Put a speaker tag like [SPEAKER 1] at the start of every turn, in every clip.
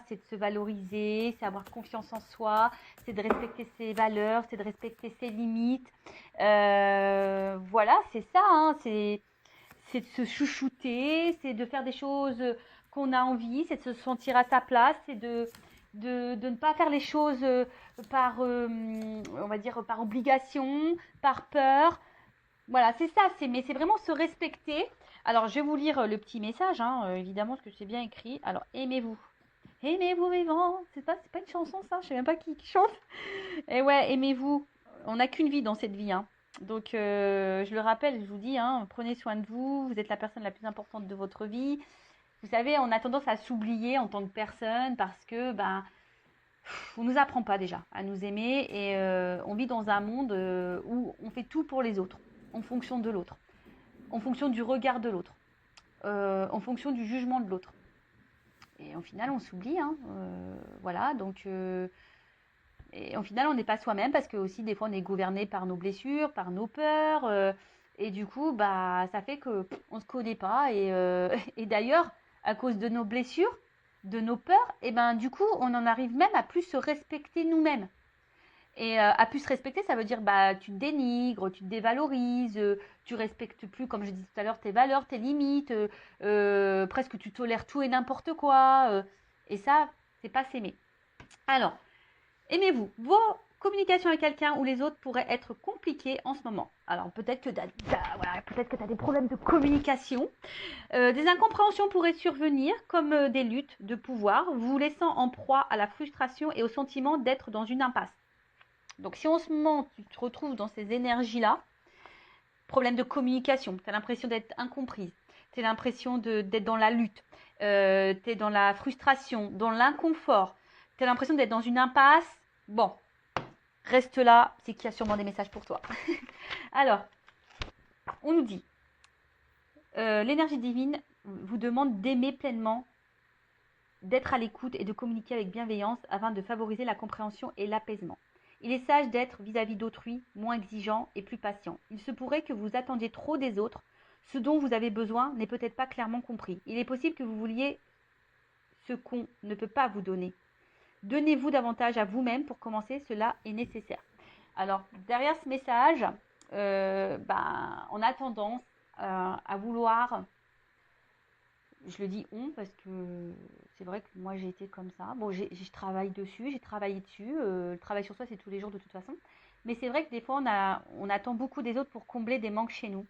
[SPEAKER 1] c'est de se valoriser, c'est avoir confiance en soi, c'est de respecter ses valeurs, c'est de respecter ses limites. Voilà, c'est ça, hein, c'est de se chouchouter, c'est de faire des choses qu'on a envie, c'est de se sentir à sa place, c'est de ne pas faire les choses par, on va dire, par obligation, par peur. Voilà, c'est ça, mais c'est vraiment se respecter. Alors, je vais vous lire le petit message, hein, évidemment, parce que c'est bien écrit. Alors, aimez-vous. Aimez-vous vivant. C'est pas une chanson, ça. Je sais même pas qui chante. Et ouais, aimez-vous. On n'a qu'une vie dans cette vie, hein. Donc, je le rappelle, je vous dis, hein, prenez soin de vous. Vous êtes la personne la plus importante de votre vie. Vous savez, on a tendance à s'oublier en tant que personne parce que, ben, on nous apprend pas déjà à nous aimer et on vit dans un monde où on fait tout pour les autres, en fonction de l'autre, en fonction du regard de l'autre, en fonction du jugement de l'autre. Et au final, on s'oublie, hein, voilà. Donc, et au final, on n'est pas soi-même parce que aussi des fois, on est gouverné par nos blessures, par nos peurs, et du coup, bah, ça fait que on se connaît pas. Et d'ailleurs, à cause de nos blessures, de nos peurs, et ben du coup, on en arrive même à plus se respecter nous-mêmes. Et à plus se respecter, ça veut dire bah tu te dénigres, tu te dévalorises, tu respectes plus, comme je disais tout à l'heure, tes valeurs, tes limites, presque tu tolères tout et n'importe quoi. Et ça, c'est pas s'aimer. Alors, aimez-vous. Vos communications avec quelqu'un ou les autres pourraient être compliquées en ce moment. Alors peut-être que voilà, peut-être que tu as des problèmes de communication. Des incompréhensions pourraient survenir comme des luttes de pouvoir, vous laissant en proie à la frustration et au sentiment d'être dans une impasse. Donc si en ce moment tu te retrouves dans ces énergies-là, problème de communication, tu as l'impression d'être incomprise, tu as l'impression d'être dans la lutte, tu es dans la frustration, dans l'inconfort, tu as l'impression d'être dans une impasse, bon, reste là, c'est qu'il y a sûrement des messages pour toi. Alors, on nous dit, l'énergie divine vous demande d'aimer pleinement, d'être à l'écoute et de communiquer avec bienveillance afin de favoriser la compréhension et l'apaisement. Il est sage d'être vis-à-vis d'autrui moins exigeant et plus patient. Il se pourrait que vous attendiez trop des autres. Ce dont vous avez besoin n'est peut-être pas clairement compris. Il est possible que vous vouliez ce qu'on ne peut pas vous donner. Donnez-vous davantage à vous-même pour commencer, cela est nécessaire. Alors, derrière ce message, on a tendance à vouloir, je le dis on parce que c'est vrai que moi j'ai été comme ça. Bon, je travaille dessus, j'ai travaillé dessus. Le travail sur soi, c'est tous les jours de toute façon. Mais c'est vrai que des fois, on attend beaucoup des autres pour combler des manques chez nous.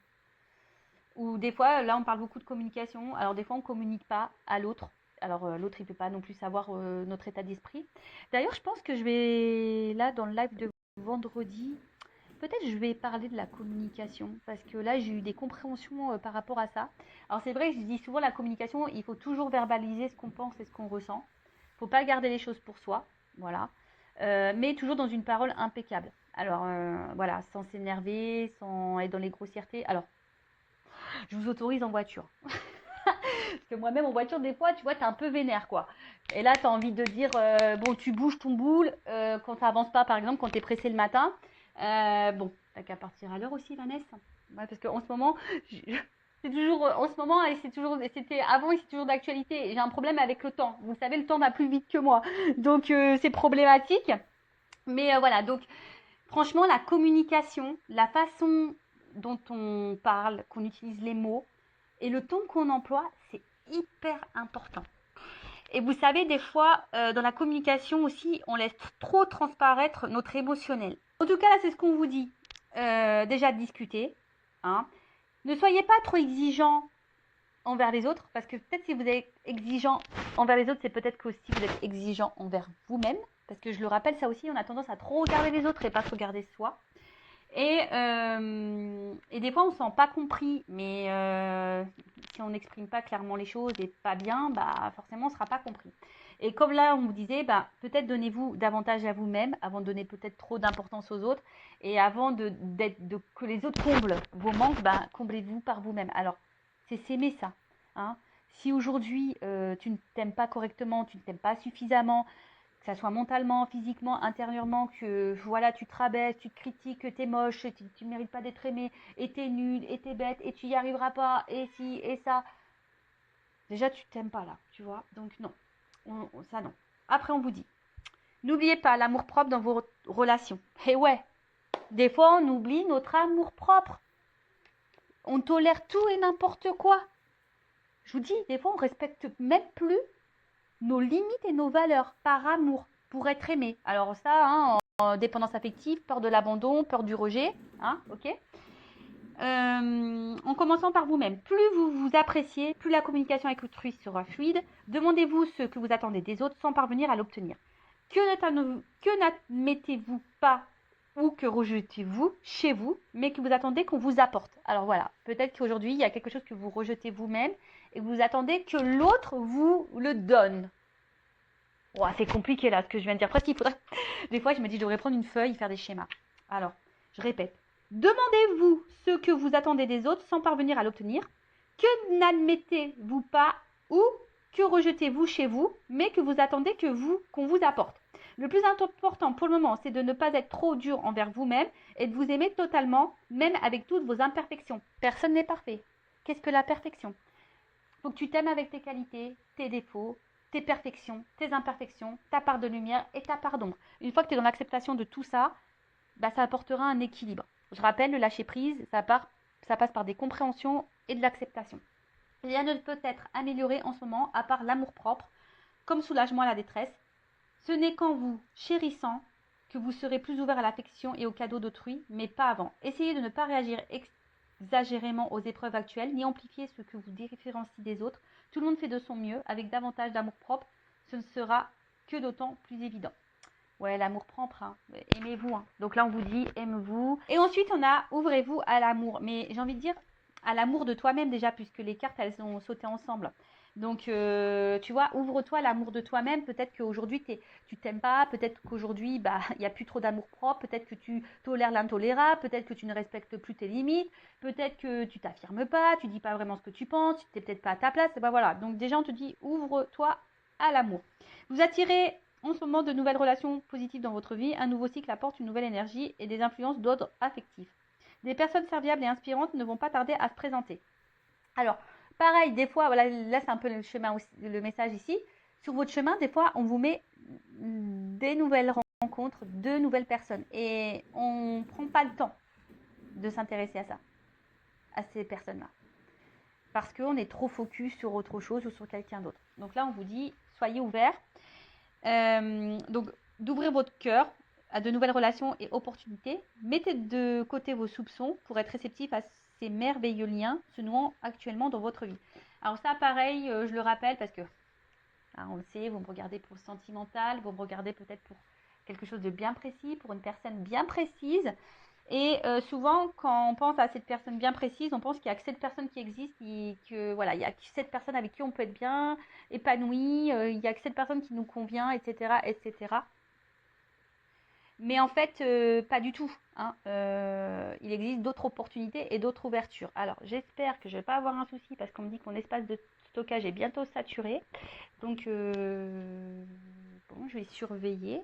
[SPEAKER 1] Ou des fois, là, on parle beaucoup de communication. Alors, des fois, on ne communique pas à l'autre. Alors, l'autre, il ne peut pas non plus savoir notre état d'esprit. D'ailleurs, je pense que je vais, là, dans le live de vendredi, peut-être je vais parler de la communication. Parce que là, j'ai eu des compréhensions par rapport à ça. Alors, c'est vrai, je dis souvent, la communication, il faut toujours verbaliser ce qu'on pense et ce qu'on ressent. Il ne faut pas garder les choses pour soi. Voilà. Mais toujours dans une parole impeccable. Alors, voilà, sans s'énerver, sans être dans les grossièretés. Alors, je vous autorise en voiture. Parce que moi-même en voiture, des fois, tu vois, t'es un peu vénère, quoi. Et là, t'as envie de dire, bon, tu bouges ton boule quand ça avance pas, par exemple, quand t'es pressé le matin. Bon, t'as qu'à partir à l'heure aussi, Vanessa. Ouais, parce qu'en ce moment, c'est toujours, en ce moment, et c'est toujours, c'était avant et c'est toujours d'actualité. J'ai un problème avec le temps. Vous savez, le temps va plus vite que moi. Donc, c'est problématique. Mais voilà, donc, franchement, la communication, la façon dont on parle, qu'on utilise les mots, et le ton qu'on emploie, c'est hyper important. Et vous savez, des fois, dans la communication aussi, on laisse trop transparaître notre émotionnel. En tout cas, là, c'est ce qu'on vous dit. Déjà, discuter. Hein. Ne soyez pas trop exigeant envers les autres, parce que peut-être si vous êtes exigeant envers les autres, c'est peut-être qu'aussi vous êtes exigeant envers vous-même. Parce que je le rappelle, ça aussi, on a tendance à trop regarder les autres et pas se regarder soi. Et des fois, on ne se sent pas compris, mais si on n'exprime pas clairement les choses et pas bien, bah, forcément, on ne sera pas compris. Et comme là, on vous disait, bah, peut-être donnez-vous davantage à vous-même avant de donner peut-être trop d'importance aux autres. Et avant que les autres comblent vos manques, bah, comblez-vous par vous-même. Alors, c'est s'aimer ça. Hein. Si aujourd'hui, tu ne t'aimes pas correctement, tu ne t'aimes pas suffisamment, que ça soit mentalement, physiquement, intérieurement, que voilà, tu te rabaisses, tu te critiques, que t'es moche, tu ne mérites pas d'être aimé, et t'es nul, et t'es bête, et tu y arriveras pas, et si, et ça. Déjà, tu t'aimes pas là, tu vois. Donc non. Ça non. Après, on vous dit, n'oubliez pas l'amour-propre dans vos relations. Et ouais, des fois, on oublie notre amour-propre. On tolère tout et n'importe quoi. Je vous dis, des fois, on respecte même plus nos limites et nos valeurs par amour, pour être aimé. Alors ça, en dépendance affective, peur de l'abandon, peur du rejet, ok. En commençant par vous-même. Plus vous vous appréciez, plus la communication avec autrui sera fluide. Demandez-vous ce que vous attendez des autres sans parvenir à l'obtenir. Que n'admettez-vous pas ou que rejetez-vous chez vous, mais que vous attendez qu'on vous apporte. Alors voilà, peut-être qu'aujourd'hui, il y a quelque chose que vous rejetez vous-même et que vous attendez que l'autre vous le donne. Oh, c'est compliqué là, ce que je viens de dire. Presque, il faudrait... Des fois, je me dis, je devrais prendre une feuille et faire des schémas. Alors, je répète. Demandez-vous ce que vous attendez des autres sans parvenir à l'obtenir. Que n'admettez-vous pas ou que rejetez-vous chez vous, mais que vous attendez qu'on vous apporte. Le plus important pour le moment, c'est de ne pas être trop dur envers vous-même et de vous aimer totalement, même avec toutes vos imperfections. Personne n'est parfait. Qu'est-ce que la perfection? Il faut que tu t'aimes avec tes qualités, tes défauts, tes perfections, tes imperfections, ta part de lumière et ta part d'ombre. Une fois que tu es dans l'acceptation de tout ça, ça apportera un équilibre. Je rappelle, le lâcher prise, ça passe par des compréhensions et de l'acceptation. Rien ne peut être amélioré en ce moment à part l'amour-propre, comme soulagement à la détresse. Ce n'est qu'en vous chérissant que vous serez plus ouvert à l'affection et aux cadeaux d'autrui, mais pas avant. Essayez de ne pas réagir exagérément aux épreuves actuelles, ni amplifier ce que vous différencie des autres. Tout le monde fait de son mieux, avec davantage d'amour-propre, ce ne sera que d'autant plus évident. Ouais, l'amour-propre, aimez-vous. Donc là, on vous dit, aimez-vous. Et ensuite, on a, ouvrez-vous à l'amour. Mais j'ai envie de dire, à l'amour de toi-même déjà, puisque les cartes, elles ont sauté ensemble. Donc, tu vois, ouvre-toi à l'amour de toi-même. Peut-être qu'aujourd'hui, tu t'aimes pas. Peut-être qu'aujourd'hui, il n'y a plus trop d'amour-propre. Peut-être que tu tolères l'intolérable. Peut-être que tu ne respectes plus tes limites. Peut-être que tu t'affirmes pas. Tu dis pas vraiment ce que tu penses. Tu n'es peut-être pas à ta place. Et voilà. Donc déjà, on te dit, ouvre-toi à l'amour. Vous attirez en ce moment de nouvelles relations positives dans votre vie. Un nouveau cycle apporte une nouvelle énergie et des influences d'ordre affectif. Des personnes serviables et inspirantes ne vont pas tarder à se présenter. Alors, pareil, des fois, voilà, là c'est un peu le message ici. Sur votre chemin, des fois, on vous met des nouvelles rencontres, de nouvelles personnes. Et on ne prend pas le temps de s'intéresser à ça, à ces personnes-là. Parce qu'on est trop focus sur autre chose ou sur quelqu'un d'autre. Donc là, on vous dit, soyez ouverts. Donc, d'ouvrir votre cœur à de nouvelles relations et opportunités. Mettez de côté vos soupçons pour être réceptif à ces merveilleux liens se nouant actuellement dans votre vie. Alors ça, pareil, je le rappelle parce que, on le sait, vous me regardez pour le sentimental, vous me regardez peut-être pour quelque chose de bien précis, pour une personne bien précise. Et souvent, quand on pense à cette personne bien précise, on pense qu'il n'y a que cette personne qui existe et que voilà, il y a que cette personne avec qui on peut être bien épanoui, il n'y a que cette personne qui nous convient, etc., etc. Mais en fait, pas du tout. Il existe d'autres opportunités et d'autres ouvertures. Alors, j'espère que je ne vais pas avoir un souci parce qu'on me dit que mon espace de stockage est bientôt saturé. Donc, bon, je vais surveiller.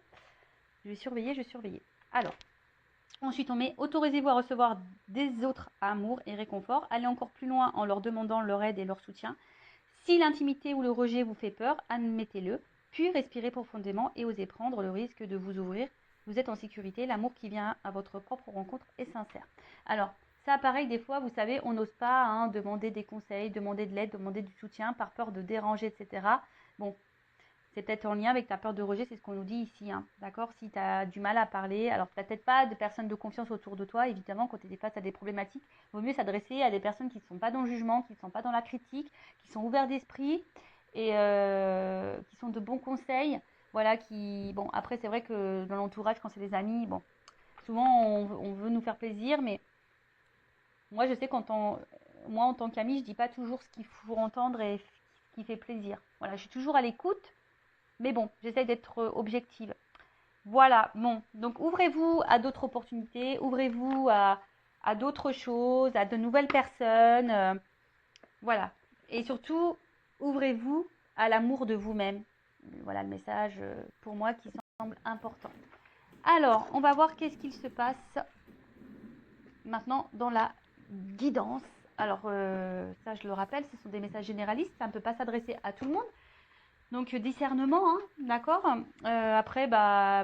[SPEAKER 1] Je vais surveiller. Alors. Ensuite, on met autorisez-vous à recevoir des autres amours et réconfort. Allez encore plus loin en leur demandant leur aide et leur soutien. Si l'intimité ou le rejet vous fait peur, admettez-le. Puis respirez profondément et osez prendre le risque de vous ouvrir. Vous êtes en sécurité. L'amour qui vient à votre propre rencontre est sincère. Alors, ça, pareil, des fois, vous savez, on n'ose pas demander des conseils, demander de l'aide, demander du soutien par peur de déranger, etc. Bon. C'est peut-être en lien avec ta peur de rejet, c'est ce qu'on nous dit ici, d'accord? Si tu as du mal à parler, alors tu n'as peut-être pas de personnes de confiance autour de toi, évidemment, quand tu es face à des problématiques, il vaut mieux s'adresser à des personnes qui ne sont pas dans le jugement, qui ne sont pas dans la critique, qui sont ouverts d'esprit et qui sont de bons conseils. Voilà, bon, après, c'est vrai que dans l'entourage, quand c'est des amis, bon, souvent on veut nous faire plaisir, mais moi, je sais moi, en tant qu'amie, je dis pas toujours ce qu'il faut entendre et ce qui fait plaisir. Voilà, je suis toujours à l'écoute. Mais bon, j'essaie d'être objective. Voilà, bon. Donc, ouvrez-vous à d'autres opportunités, ouvrez-vous à d'autres choses, à de nouvelles personnes. Voilà. Et surtout, ouvrez-vous à l'amour de vous-même. Voilà le message pour moi qui semble important. Alors, on va voir qu'est-ce qu'il se passe maintenant dans la guidance. Alors, ça, je le rappelle, ce sont des messages généralistes. Ça ne peut pas s'adresser à tout le monde. Donc discernement, hein, d'accord. Après,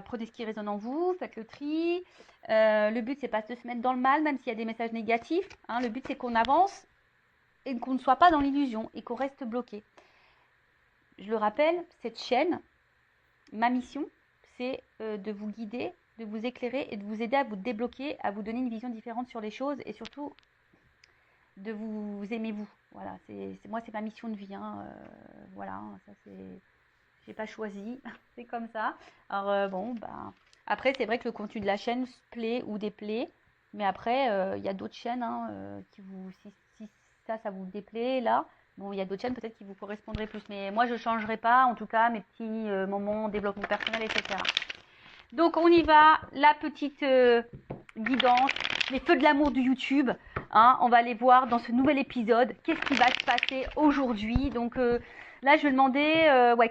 [SPEAKER 1] prenez ce qui résonne en vous, faites le tri. Le but, c'est pas de se mettre dans le mal, même s'il y a des messages négatifs. Hein. Le but, c'est qu'on avance et qu'on ne soit pas dans l'illusion et qu'on reste bloqué. Je le rappelle, cette chaîne, ma mission, c'est de vous guider, de vous éclairer et de vous aider à vous débloquer, à vous donner une vision différente sur les choses et surtout de vous aimer vous. Voilà, moi, c'est ma mission de vie. Hein. Voilà, ça c'est... J'ai pas choisi, c'est comme ça. Alors après c'est vrai que le contenu de la chaîne se plaît ou déplaît, mais après il y a d'autres chaînes hein, qui vous, si ça vous déplaît là, bon il y a d'autres chaînes peut-être qui vous correspondraient plus, mais moi je changerai pas en tout cas mes petits moments développement personnel etc. Donc on y va, la petite guidance, les feux de l'amour du YouTube. Hein, on va aller voir dans ce nouvel épisode qu'est-ce qui va se passer aujourd'hui. Donc là, je vais demander,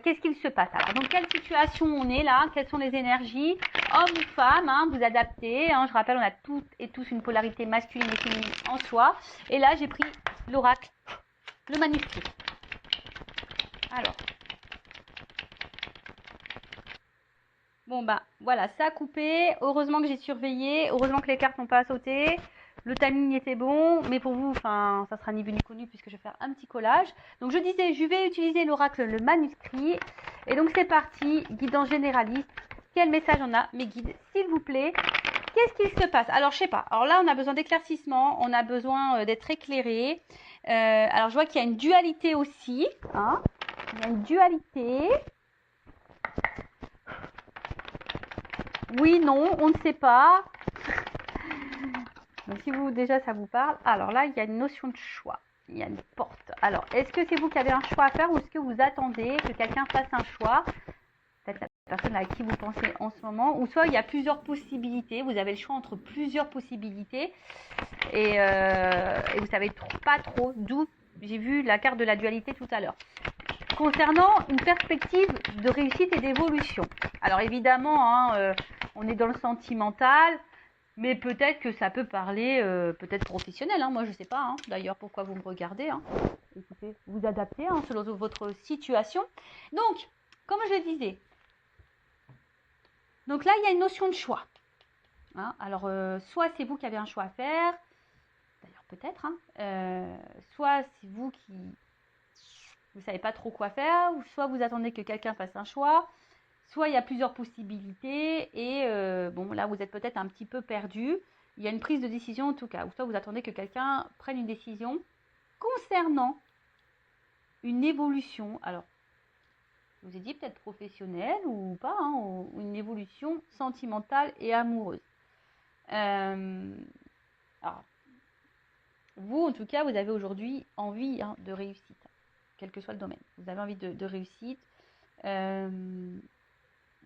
[SPEAKER 1] qu'est-ce qu'il se passe. Alors, dans quelle situation on est là? Quelles sont les énergies? Homme ou femme, hein, vous adaptez. Hein, je rappelle, on a toutes et tous une polarité masculine et féminine en soi. Et là, j'ai pris l'oracle, le manuscrit. Alors. Bon voilà, ça a coupé. Heureusement que j'ai surveillé. Heureusement que les cartes n'ont pas sauté. Le timing était bon, mais pour vous, ça sera ni vu ni connu puisque je vais faire un petit collage. Donc je disais, je vais utiliser l'oracle, le manuscrit. Et donc c'est parti, guidance généraliste. Quel message on a, mes guides, s'il vous plaît? Qu'est-ce qu'il se passe? Alors je sais pas. Alors là, on a besoin d'éclaircissement, on a besoin d'être éclairé. Alors je vois qu'il y a une dualité aussi. Hein, il y a une dualité. Oui, non, on ne sait pas. Donc si vous déjà ça vous parle, alors là il y a une notion de choix, il y a une porte. Alors est-ce que c'est vous qui avez un choix à faire ou est-ce que vous attendez que quelqu'un fasse un choix? Peut-être la personne à qui vous pensez en ce moment, ou soit il y a plusieurs possibilités, vous avez le choix entre plusieurs possibilités et vous savez pas trop d'où. J'ai vu la carte de la dualité tout à l'heure. Concernant une perspective de réussite et d'évolution. Alors évidemment, hein, on est dans le sentimental, mais peut-être que ça peut parler, peut-être professionnel. Hein, moi, je ne sais pas. Hein, d'ailleurs, pourquoi vous me regardez. Hein. Écoutez, vous adaptez hein, selon votre situation. Donc, comme je le disais, donc là, il y a une notion de choix. Hein, alors, soit c'est vous qui avez un choix à faire, d'ailleurs peut-être, hein, soit c'est vous qui vous savez pas trop quoi faire, ou soit vous attendez que quelqu'un fasse un choix, soit il y a plusieurs possibilités et là vous êtes peut-être un petit peu perdu. Il y a une prise de décision en tout cas, ou soit vous attendez que quelqu'un prenne une décision concernant une évolution. Alors, je vous ai dit peut-être professionnelle ou pas, hein, ou une évolution sentimentale et amoureuse. Alors, vous en tout cas, vous avez aujourd'hui envie hein, de réussite, quel que soit le domaine. Vous avez envie de réussite.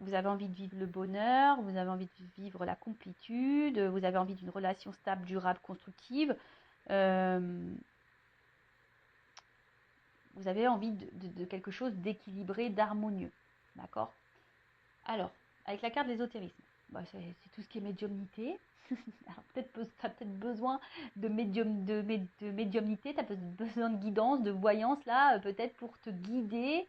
[SPEAKER 1] Vous avez envie de vivre le bonheur, vous avez envie de vivre la complétude, vous avez envie d'une relation stable, durable, constructive. Vous avez envie de quelque chose d'équilibré, d'harmonieux. D'accord? Alors, avec la carte de l'ésotérisme, c'est tout ce qui est médiumnité. Alors peut-être tu as peut-être besoin de médiumnité, tu as peut-être besoin de guidance, de voyance là, peut-être pour te guider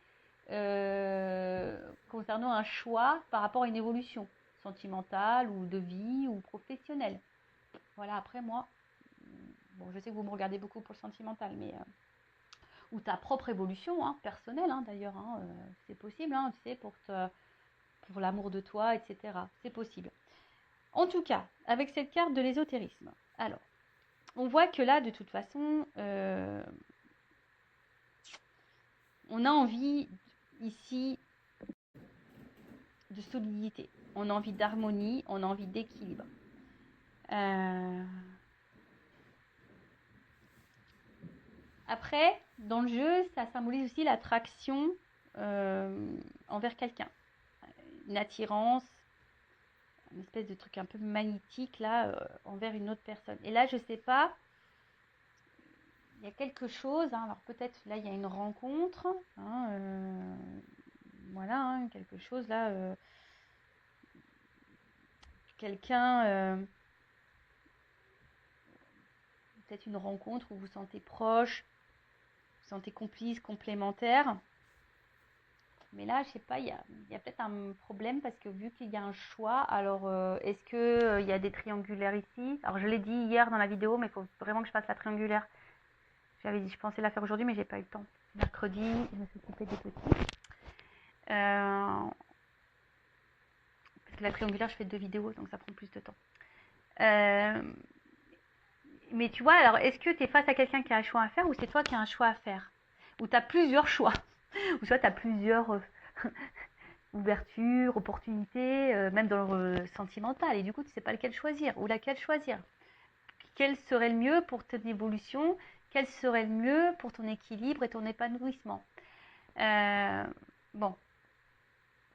[SPEAKER 1] concernant un choix par rapport à une évolution sentimentale ou de vie ou professionnelle. Voilà, après moi, bon, je sais que vous me regardez beaucoup pour le sentimental, mais ou ta propre évolution hein, personnelle hein, d'ailleurs, hein, c'est possible, hein, tu sais, pour l'amour de toi, etc. C'est possible. En tout cas, avec cette carte de l'ésotérisme, alors, on voit que là, de toute façon, on a envie ici de solidité, on a envie d'harmonie, on a envie d'équilibre. Après, dans le jeu, ça symbolise aussi l'attraction envers quelqu'un, une attirance, une espèce de truc un peu magnétique là envers une autre personne. Et là, je sais pas, il y a quelque chose, hein, alors peut-être là il y a une rencontre, hein, voilà, hein, quelque chose là, quelqu'un, peut-être une rencontre où vous vous sentez proche, vous vous sentez complice, complémentaire. Mais là, je sais pas, il y a peut-être un problème parce que vu qu'il y a un choix, alors est-ce que il y a des triangulaires ici? Alors je l'ai dit hier dans la vidéo, mais il faut vraiment que je fasse la triangulaire. J'avais dit, je pensais la faire aujourd'hui, mais j'ai pas eu le temps. Mercredi, je me suis occupée des petits. Parce que la triangulaire, je fais 2 vidéos, donc ça prend plus de temps. Mais tu vois, alors est-ce que tu es face à quelqu'un qui a un choix à faire ou c'est toi qui as un choix à faire? Ou tu as plusieurs choix? Ou soit tu as plusieurs ouvertures, opportunités, même dans le sentimental, et du coup tu ne sais pas lequel choisir ou laquelle choisir. Quel serait le mieux pour ton évolution? Quel serait le mieux pour ton équilibre et ton épanouissement? Bon,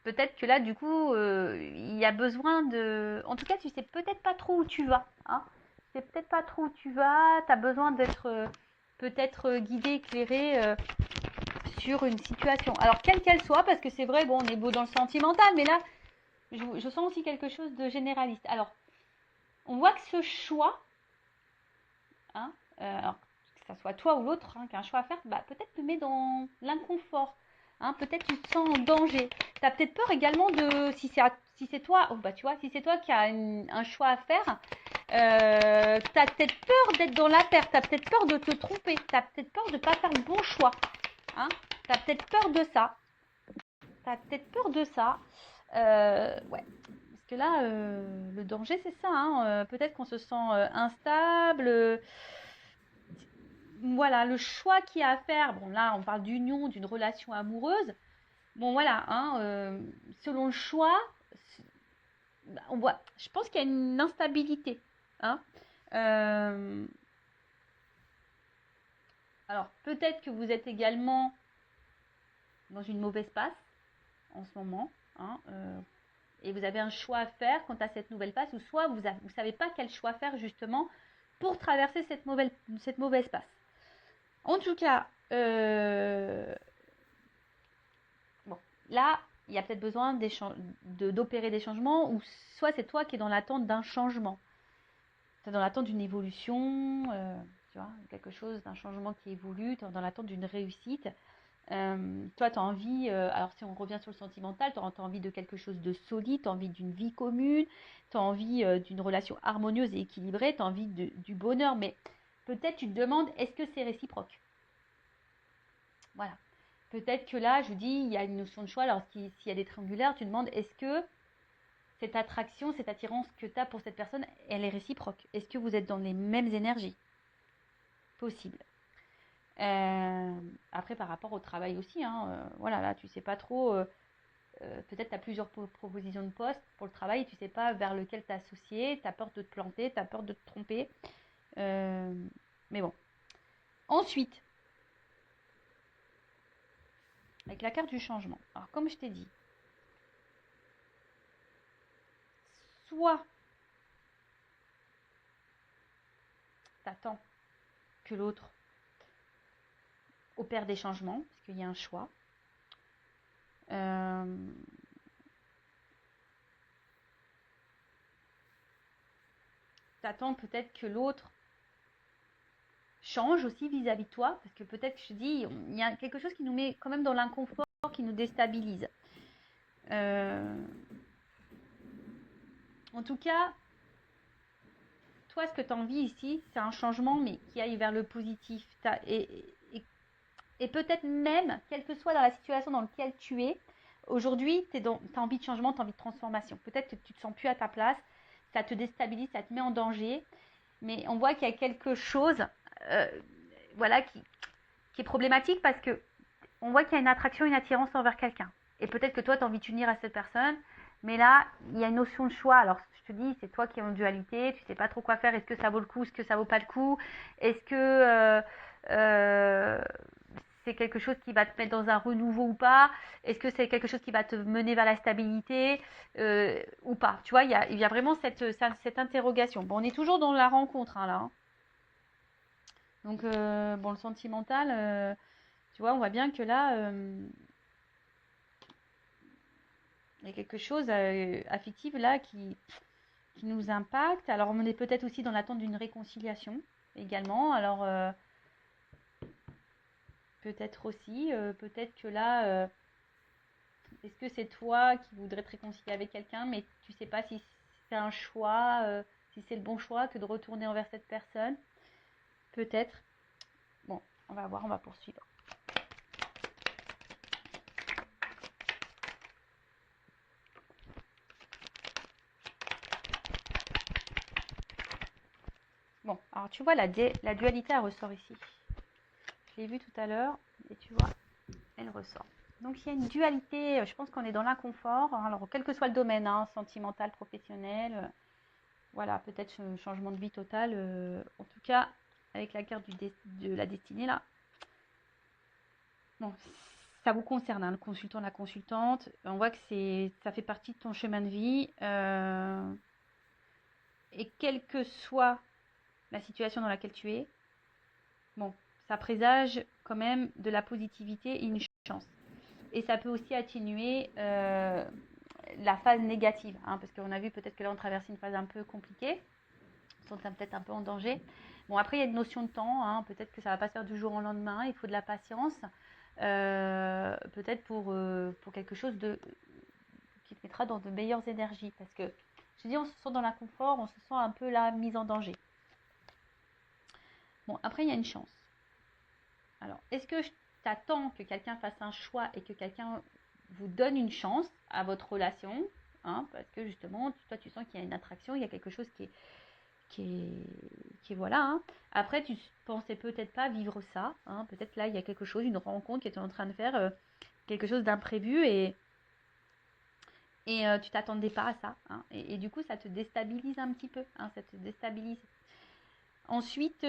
[SPEAKER 1] peut-être que là, du coup, il y a besoin de... En tout cas, tu sais peut-être pas trop où tu vas. Hein, tu sais peut-être pas trop où tu vas. Tu as besoin d'être peut-être guidé, éclairé sur une situation. Alors, quelle qu'elle soit, parce que c'est vrai, bon, on est beau dans le sentimental, mais là, je sens aussi quelque chose de généraliste. Alors, on voit que ce choix, hein, alors, que ce soit toi ou l'autre qui a un choix à faire, bah, peut-être te met dans l'inconfort. Hein, peut-être tu te sens en danger. Tu as peut-être peur également de, si c'est toi, oh, bah, tu vois, si c'est toi qui as un choix à faire, tu as peut-être peur d'être dans la perte, tu as peut-être peur de te tromper, tu as peut-être peur de ne pas faire le bon choix. Hein, tu as peut-être peur de ça. Tu as peut-être peur de ça. Ouais. Parce que là, le danger, c'est ça. Hein. Peut-être qu'on se sent instable. Voilà, le choix qu'il y a à faire. Bon, là, on parle d'union, d'une relation amoureuse. Bon, voilà. Hein, selon le choix, on voit, je pense qu'il y a une instabilité. Hein. Alors, peut-être que vous êtes également dans une mauvaise passe en ce moment. Hein, et vous avez un choix à faire quant à cette nouvelle passe, ou soit vous ne savez pas quel choix faire justement pour traverser cette mauvaise passe. En tout cas, bon, là, il y a peut-être besoin d'opérer des changements, ou soit c'est toi qui es dans l'attente d'un changement. Tu es dans l'attente d'une évolution, tu vois, quelque chose, d'un changement qui évolue, tu es dans l'attente d'une réussite. Toi, tu as envie, alors si on revient sur le sentimental, tu as envie de quelque chose de solide, tu as envie d'une vie commune, tu as envie d'une relation harmonieuse et équilibrée, tu as envie du bonheur, mais peut-être tu te demandes, est-ce que c'est réciproque? Voilà. Peut-être que là, je dis, il y a une notion de choix, alors s'il y a des triangulaires, tu te demandes, est-ce que cette attraction, cette attirance que tu as pour cette personne, elle est réciproque? Est-ce que vous êtes dans les mêmes énergies? Possible. Après, par rapport au travail aussi, hein, voilà, là, tu sais pas trop... peut-être tu as plusieurs propositions de poste pour le travail et tu sais pas vers lequel t'associer, tu as peur de te planter, tu as peur de te tromper. Mais bon. Ensuite, avec la carte du changement. Alors, comme je t'ai dit, soit tu attends que l'autre opère des changements, parce qu'il y a un choix. Tu attends peut-être que l'autre change aussi vis-à-vis de toi, parce que peut-être, je te dis, il y a quelque chose qui nous met quand même dans l'inconfort, qui nous déstabilise. En tout cas, toi, ce que tu as envie ici, c'est un changement, mais qui aille vers le positif. Et peut-être même, quelle que soit dans la situation dans laquelle tu es, aujourd'hui, tu as envie de changement, tu as envie de transformation. Peut-être que tu ne te sens plus à ta place, ça te déstabilise, ça te met en danger. Mais on voit qu'il y a quelque chose voilà, qui est problématique parce que on voit qu'il y a une attraction, une attirance envers quelqu'un. Et peut-être que toi, tu as envie de t'unir à cette personne. Mais là, il y a une notion de choix. Alors, je te dis, c'est toi qui es en dualité. Tu ne sais pas trop quoi faire. Est-ce que ça vaut le coup? Est-ce que ça vaut pas le coup? Est-ce que c'est quelque chose qui va te mettre dans un renouveau ou pas? Est-ce que c'est quelque chose qui va te mener vers la stabilité ou pas? Tu vois, il y a vraiment cette interrogation. Bon, on est toujours dans la rencontre hein, là. Hein. Donc, bon, le sentimental, tu vois, on voit bien que là, il y a quelque chose affectif là qui nous impacte. Alors, on est peut-être aussi dans l'attente d'une réconciliation également. Alors, peut-être aussi, peut-être que là, Est-ce que c'est toi qui voudrais te réconcilier avec quelqu'un, mais tu sais pas si c'est un choix, si c'est le bon choix que de retourner envers cette personne? Peut-être. Bon, on va voir, on va poursuivre. Bon, alors tu vois, la dualité, elle ressort ici. Je l'ai vu tout à l'heure, et tu vois, elle ressort. Donc il y a une dualité, je pense qu'on est dans l'inconfort, hein, alors quel que soit le domaine, hein, sentimental, professionnel, voilà, peut-être un changement de vie total, en tout cas, avec la carte de la destinée là. Bon, ça vous concerne, hein, le consultant, la consultante, on voit que ça fait partie de ton chemin de vie, et quelle que soit la situation dans laquelle tu es, bon, ça présage quand même de la positivité et une chance. Et ça peut aussi atténuer la phase négative, hein, parce qu'on a vu peut-être que là on traverse une phase un peu compliquée, on est peut-être un peu en danger. Bon, après il y a une notion de temps, hein, peut-être que ça va pas se faire du jour au lendemain, il faut de la patience, peut-être pour quelque chose qui te mettra dans de meilleures énergies, parce que je dis on se sent dans l'inconfort, on se sent un peu là mise en danger. Bon, après il y a une chance. Alors, est-ce que t'attends que quelqu'un fasse un choix et que quelqu'un vous donne une chance à votre relation, hein, parce que justement, toi, tu sens qu'il y a une attraction, il y a quelque chose qui est voilà. Hein. Après, tu pensais peut-être pas vivre ça. Hein, peut-être là, il y a quelque chose, une rencontre qui est en train de faire quelque chose d'imprévu et tu t'attendais pas à ça. Hein, et du coup, ça te déstabilise un petit peu. Hein, ça te déstabilise. Ensuite,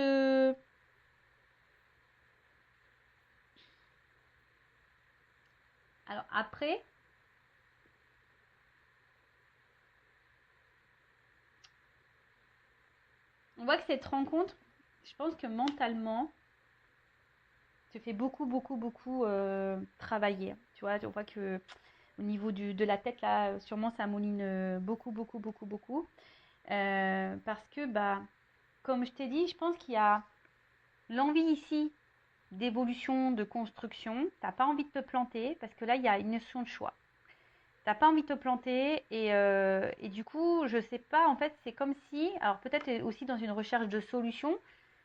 [SPEAKER 1] alors après, on voit que cette rencontre, je pense que mentalement, te fait beaucoup, beaucoup, beaucoup travailler. Tu vois, on voit que au niveau de la tête, là, sûrement, ça mouline beaucoup, beaucoup, beaucoup, beaucoup. Parce que, bah, comme je t'ai dit, je pense qu'il y a l'envie ici d'évolution, de construction. T'as pas envie de te planter parce que là, il y a une notion de choix. T'as pas envie de te planter et du coup, je sais pas, en fait, c'est comme si, alors peut-être aussi dans une recherche de solution,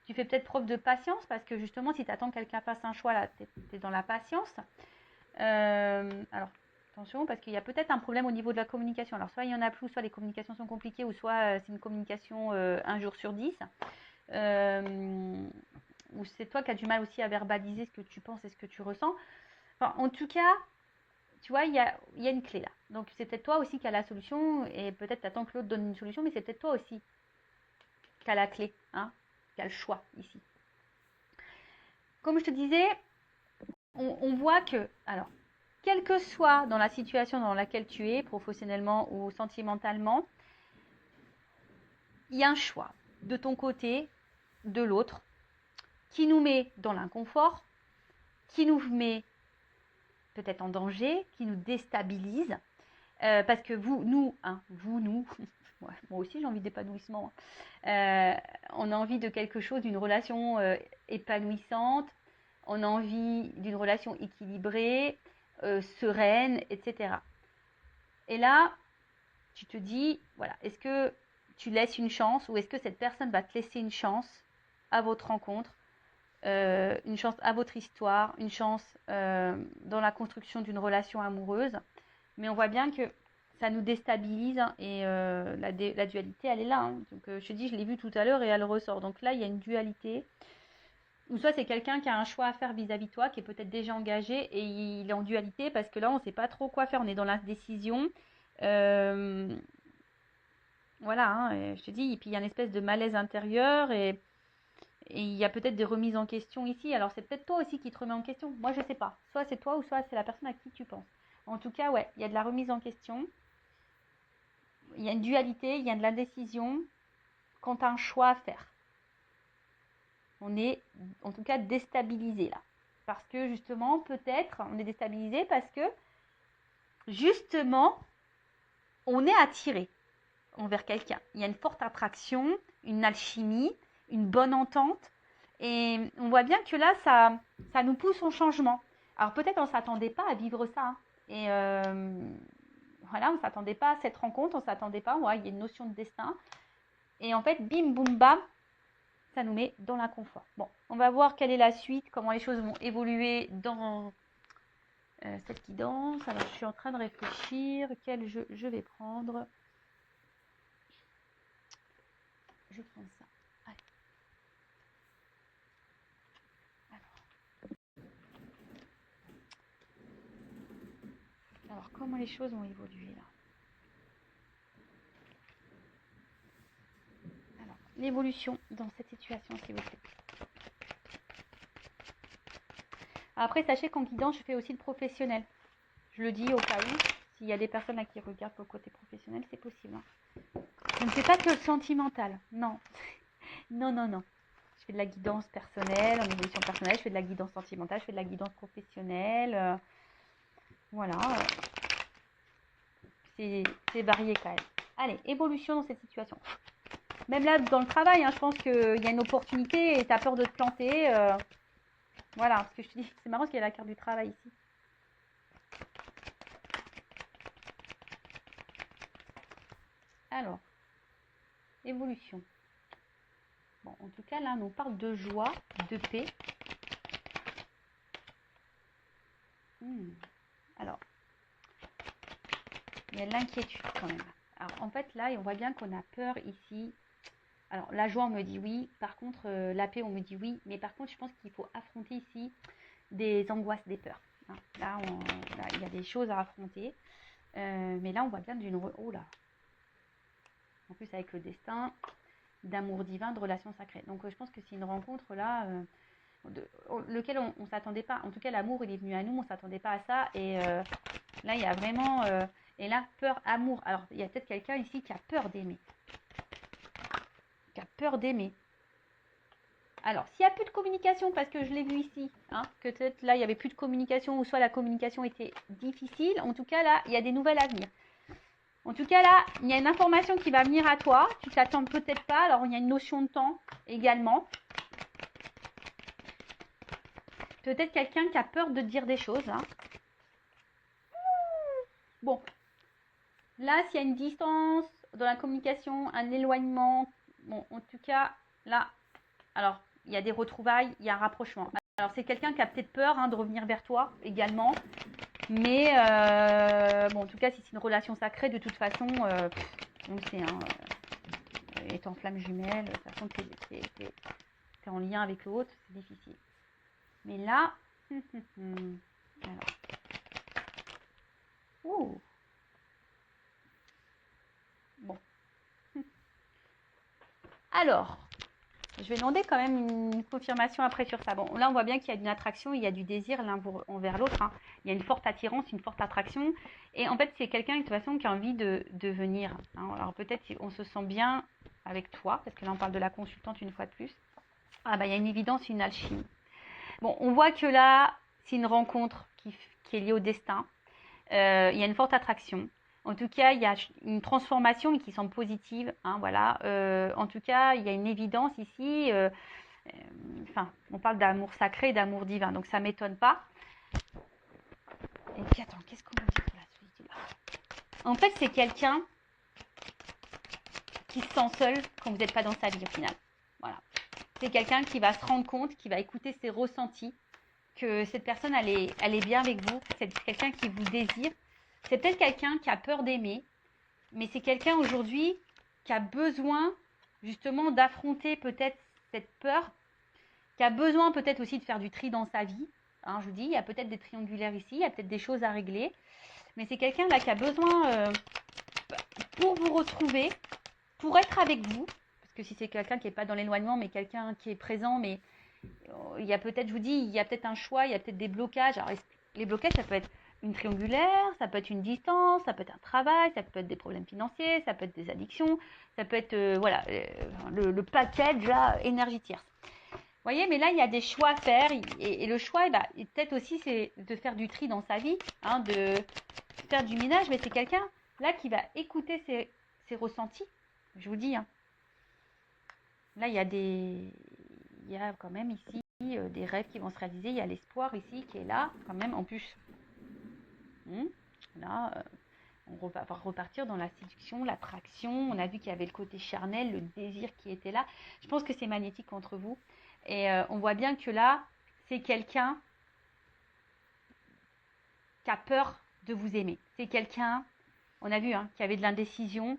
[SPEAKER 1] tu fais peut-être preuve de patience parce que justement, si tu attends que quelqu'un fasse un choix, là, tu es dans la patience. Alors, attention, parce qu'il y a peut-être un problème au niveau de la communication. Alors, soit il y en a plus, soit les communications sont compliquées, ou soit c'est une communication un jour sur 10. Ou c'est toi qui as du mal aussi à verbaliser ce que tu penses et ce que tu ressens. Enfin, en tout cas, tu vois, il y a une clé là. Donc, c'est peut-être toi aussi qui as la solution, et peut-être tu attends que l'autre donne une solution, mais c'est peut-être toi aussi qui as la clé, hein, qui as le choix ici. Comme je te disais, on voit que, alors, quelle que soit dans la situation dans laquelle tu es, professionnellement ou sentimentalement, il y a un choix de ton côté, de l'autre, qui nous met dans l'inconfort, qui nous met peut-être en danger, qui nous déstabilise. Parce que nous, moi aussi j'ai envie d'épanouissement. On a envie de quelque chose, d'une relation épanouissante, on a envie d'une relation équilibrée, sereine, etc. Et là, tu te dis, voilà, est-ce que tu laisses une chance ou est-ce que cette personne va te laisser une chance à votre rencontre, une chance à votre histoire, une chance dans la construction d'une relation amoureuse. Mais on voit bien que ça nous déstabilise et la dualité, elle est là. Hein. Donc je te dis, je l'ai vu tout à l'heure et elle ressort. Donc là, il y a une dualité. Ou soit c'est quelqu'un qui a un choix à faire vis-à-vis de toi, qui est peut-être déjà engagé et il est en dualité parce que là, on ne sait pas trop quoi faire. On est dans l'indécision. Voilà, hein, et je te dis, et puis il y a une espèce de malaise intérieur et il y a peut-être des remises en question ici. Alors c'est peut-être toi aussi qui te remets en question. Moi, je sais pas. Soit c'est toi ou soit c'est la personne à qui tu penses. En tout cas, ouais, il y a de la remise en question. Il y a une dualité, il y a de l'indécision quant à un choix à faire. On est en tout cas déstabilisé là. Parce que justement, peut-être, on est déstabilisé parce que justement, on est attiré envers quelqu'un. Il y a une forte attraction, une alchimie, une bonne entente. Et on voit bien que là, ça nous pousse au changement. Alors peut-être on ne s'attendait pas à vivre ça. Hein. Et voilà, on ne s'attendait pas à cette rencontre, on ne s'attendait pas, ouais, il y a une notion de destin. Et en fait, bim, boum, bam, ça nous met dans l'inconfort. Bon, on va voir quelle est la suite, comment les choses vont évoluer dans cette guidance. Alors, je suis en train de réfléchir, quel jeu je vais prendre. Je prends ça. Allez. Alors, comment les choses vont évoluer là? Alors, l'évolution dans cette situation, s'il vous plaît. Après, sachez qu'en guidance, je fais aussi le professionnel. Je le dis au cas où, s'il y a des personnes là qui regardent pour le côté professionnel, c'est possible. Hein. Je ne fais pas que le sentimental. Non. Non, non, non. Je fais de la guidance personnelle, en évolution personnelle. Je fais de la guidance sentimentale. Je fais de la guidance professionnelle. Voilà. C'est varié quand même. Allez, évolution dans cette situation. Même là, dans le travail, hein, je pense qu'il y a une opportunité et tu as peur de te planter. Voilà, ce que je te dis. C'est marrant parce qu'il y a la carte du travail ici. Alors, évolution. Bon, en tout cas, là, on nous parle de joie, de paix. Alors, il y a de l'inquiétude quand même. Alors, en fait, là, on voit bien qu'on a peur ici. Alors, la joie, on me dit oui. Par contre, la paix, on me dit oui. Mais par contre, je pense qu'il faut affronter ici des angoisses, des peurs. Hein. Là, il y a des choses à affronter. Mais là, on voit bien d'une... Oh là. En plus, avec le destin, d'amour divin, de relation sacrée. Donc, je pense que c'est une rencontre là... lequel on ne s'attendait pas. En tout cas, l'amour, il est venu à nous, on ne s'attendait pas à ça. Et là, il y a vraiment... et là, peur, amour. Alors, il y a peut-être quelqu'un ici qui a peur d'aimer. Qui a peur d'aimer. Alors, s'il n'y a plus de communication, parce que je l'ai vu ici, hein, que peut-être là, il n'y avait plus de communication, ou soit la communication était difficile. En tout cas, là, il y a des nouvelles à venir. En tout cas, là, il y a une information qui va venir à toi. Tu ne t'attends peut-être pas. Alors, il y a une notion de temps également. Peut-être quelqu'un qui a peur de dire des choses. Hein. Bon, là, s'il y a une distance dans la communication, un éloignement, bon, en tout cas, là, alors, il y a des retrouvailles, il y a un rapprochement. Alors, c'est quelqu'un qui a peut-être peur hein, de revenir vers toi également. Mais, bon, en tout cas, si c'est une relation sacrée, de toute façon, on le sait, hein, étant flamme jumelle, de toute façon, t'es en lien avec l'autre, c'est difficile. Mais là, alors, ouh. Bon. Alors, je vais demander quand même une confirmation après sur ça. Bon, là, on voit bien qu'il y a une attraction, il y a du désir l'un envers l'autre. Hein. Il y a une forte attirance, une forte attraction. Et en fait, c'est quelqu'un, de toute façon, qui a envie de venir. Hein. Alors, peut-être on se sent bien avec toi, parce que là, on parle de la consultante une fois de plus. Ah, bah, il y a une évidence, une alchimie. Bon, on voit que là, c'est une rencontre qui est liée au destin. Il y a une forte attraction. En tout cas, il y a une transformation, mais qui semble positive. Hein, voilà. En tout cas, il y a une évidence ici. Enfin, on parle d'amour sacré, d'amour divin. Donc, ça ne m'étonne pas. Et puis, attends, qu'est-ce qu'on dit pour la solitude? En fait, c'est quelqu'un qui se sent seul quand vous n'êtes pas dans sa vie, au final. Voilà. C'est quelqu'un qui va se rendre compte, qui va écouter ses ressentis, que cette personne, elle est bien avec vous. C'est quelqu'un qui vous désire. C'est peut-être quelqu'un qui a peur d'aimer, mais c'est quelqu'un aujourd'hui qui a besoin justement d'affronter peut-être cette peur, qui a besoin peut-être aussi de faire du tri dans sa vie. Hein, je vous dis, il y a peut-être des triangulaires ici, il y a peut-être des choses à régler, mais c'est quelqu'un là qui a besoin, pour vous retrouver, pour être avec vous, parce que si c'est quelqu'un qui n'est pas dans l'éloignement, mais quelqu'un qui est présent, mais il y a peut-être, je vous dis, il y a peut-être un choix, il y a peut-être des blocages. Alors, les blocages, ça peut être une triangulaire, ça peut être une distance, ça peut être un travail, ça peut être des problèmes financiers, ça peut être des addictions, ça peut être, voilà, le package là, énergie tierce. Vous voyez, mais là, il y a des choix à faire, et le choix, peut-être aussi, c'est de faire du tri dans sa vie, hein, de faire du ménage, mais c'est quelqu'un là qui va écouter ses ressentis, je vous dis. Hein. Là, il y a quand même ici des rêves qui vont se réaliser, il y a l'espoir ici qui est là, quand même, en plus. Là, on va repartir dans la séduction, l'attraction. On a vu qu'il y avait le côté charnel, le désir qui était là. Je pense que c'est magnétique entre vous. Et on voit bien que là, c'est quelqu'un qui a peur de vous aimer. C'est quelqu'un, on a vu, qui avait de l'indécision,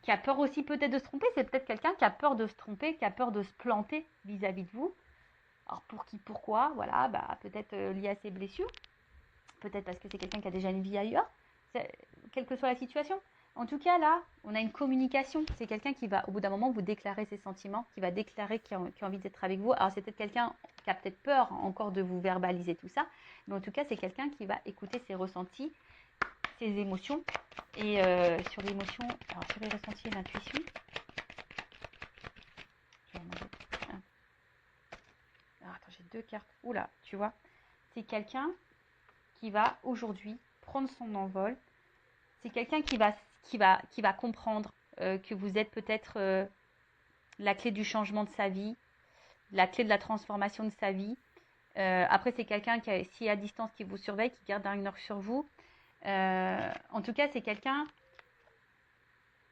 [SPEAKER 1] qui a peur aussi peut-être de se tromper. C'est peut-être quelqu'un qui a peur de se tromper, qui a peur de se planter vis-à-vis de vous. Alors pour qui, pourquoi, voilà, peut-être lié à ses blessures. Peut-être parce que c'est quelqu'un qui a déjà une vie ailleurs. Quelle que soit la situation. En tout cas, là, on a une communication. C'est quelqu'un qui va, au bout d'un moment, vous déclarer ses sentiments, qui va déclarer qu'il a envie d'être avec vous. Alors, c'est peut-être quelqu'un qui a peut-être peur encore de vous verbaliser tout ça. Mais en tout cas, c'est quelqu'un qui va écouter ses ressentis, ses émotions. Et sur l'émotion, alors sur les ressentis et l'intuition, je vais demander. Alors, attends, j'ai 2 cartes. Oula, tu vois, c'est quelqu'un qui va aujourd'hui prendre son envol. C'est quelqu'un qui va comprendre que vous êtes peut-être la clé du changement de sa vie, la clé de la transformation de sa vie. Après, c'est quelqu'un qui est à distance, qui vous surveille, qui garde un œil sur vous. En tout cas, c'est quelqu'un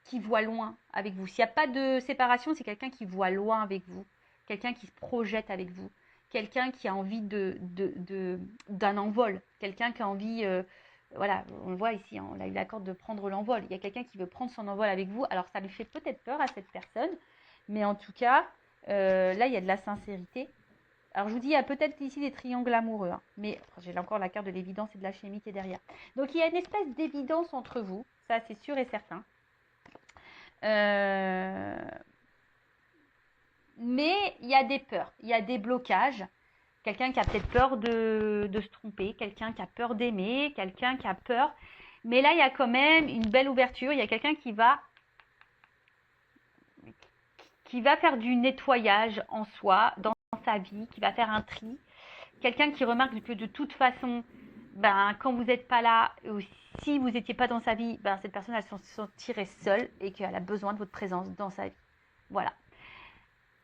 [SPEAKER 1] qui voit loin avec vous. S'il n'y a pas de séparation, c'est quelqu'un qui voit loin avec vous, quelqu'un qui se projette avec vous, quelqu'un qui a envie d'un envol, quelqu'un qui a envie, voilà, on le voit ici, on a eu l'accord de prendre l'envol. Il y a quelqu'un qui veut prendre son envol avec vous. Alors ça lui fait peut-être peur à cette personne, mais en tout cas, là, il y a de la sincérité. Alors je vous dis, il y a peut-être ici des triangles amoureux, mais j'ai encore la carte de l'évidence et de la chimie qui est derrière. Donc il y a une espèce d'évidence entre vous, ça c'est sûr et certain. Mais il y a des peurs, il y a des blocages. Quelqu'un qui a peut-être peur de se tromper, quelqu'un qui a peur d'aimer, quelqu'un qui a peur. Mais là, il y a quand même une belle ouverture. Il y a quelqu'un qui va faire du nettoyage en soi, dans sa vie, qui va faire un tri. Quelqu'un qui remarque que de toute façon, quand vous n'êtes pas là, ou si vous n'étiez pas dans sa vie, cette personne, elle se sentirait seule et qu'elle a besoin de votre présence dans sa vie. Voilà.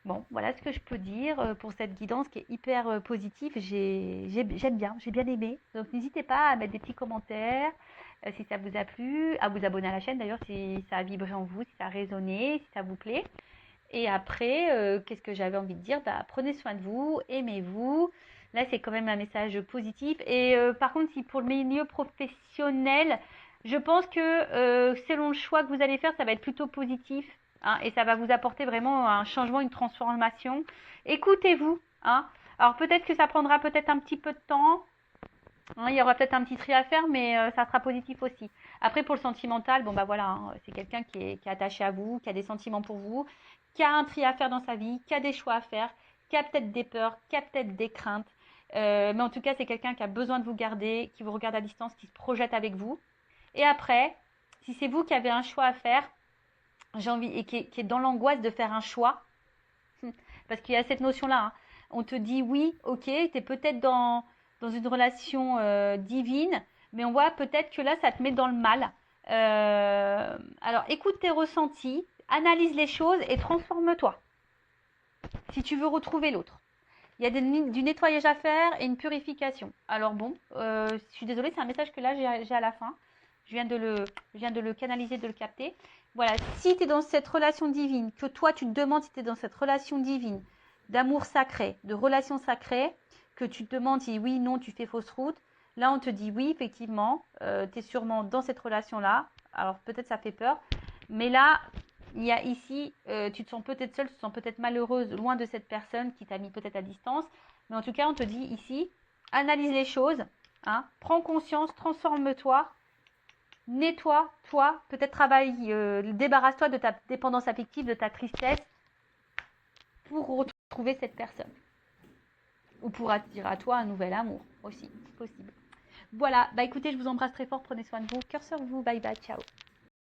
[SPEAKER 1] Bon, voilà ce que je peux dire pour cette guidance qui est hyper positive. J'aime bien, j'ai bien aimé. Donc n'hésitez pas à mettre des petits commentaires si ça vous a plu, à vous abonner à la chaîne d'ailleurs si ça a vibré en vous, si ça a résonné, si ça vous plaît. Et après, qu'est-ce que j'avais envie de dire? Prenez soin de vous, aimez-vous. Là, c'est quand même un message positif. Et par contre, si pour le milieu professionnel, je pense que selon le choix que vous allez faire, ça va être plutôt positif. Et ça va vous apporter vraiment un changement, une transformation. Écoutez-vous. Alors peut-être que ça prendra peut-être un petit peu de temps. Il y aura peut-être un petit tri à faire, mais ça sera positif aussi. Après, pour le sentimental, voilà, c'est quelqu'un qui est attaché à vous, qui a des sentiments pour vous, qui a un tri à faire dans sa vie, qui a des choix à faire, qui a peut-être des peurs, qui a peut-être des craintes. Mais en tout cas, c'est quelqu'un qui a besoin de vous garder, qui vous regarde à distance, qui se projette avec vous. Et après, si c'est vous qui avez un choix à faire, j'ai envie, et qui est dans l'angoisse de faire un choix, parce qu'il y a cette notion-là, on te dit oui, ok, tu es peut-être dans une relation divine, mais on voit peut-être que là, ça te met dans le mal. Alors, écoute tes ressentis, analyse les choses et transforme-toi. Si tu veux retrouver l'autre. Il y a du nettoyage à faire et une purification. Alors bon, je suis désolée, c'est un message que là, j'ai à la fin. Je viens de le canaliser, de le capter. Voilà, si tu es dans cette relation divine, que toi, tu te demandes si tu es dans cette relation divine, d'amour sacré, de relation sacrée, que tu te demandes si oui, non, tu fais fausse route. Là, on te dit oui, effectivement, tu es sûrement dans cette relation-là. Alors, peut-être ça fait peur. Mais là, il y a ici, tu te sens peut-être seule, tu te sens peut-être malheureuse, loin de cette personne qui t'a mis peut-être à distance. Mais en tout cas, on te dit ici, analyse les choses, prends conscience, transforme-toi, nettoie-toi, peut-être travaille, débarrasse-toi de ta dépendance affective, de ta tristesse, pour retrouver cette personne. Ou pour attirer à toi un nouvel amour aussi, possible. Voilà, écoutez, je vous embrasse très fort, prenez soin de vous, cœur sur vous, bye bye, ciao.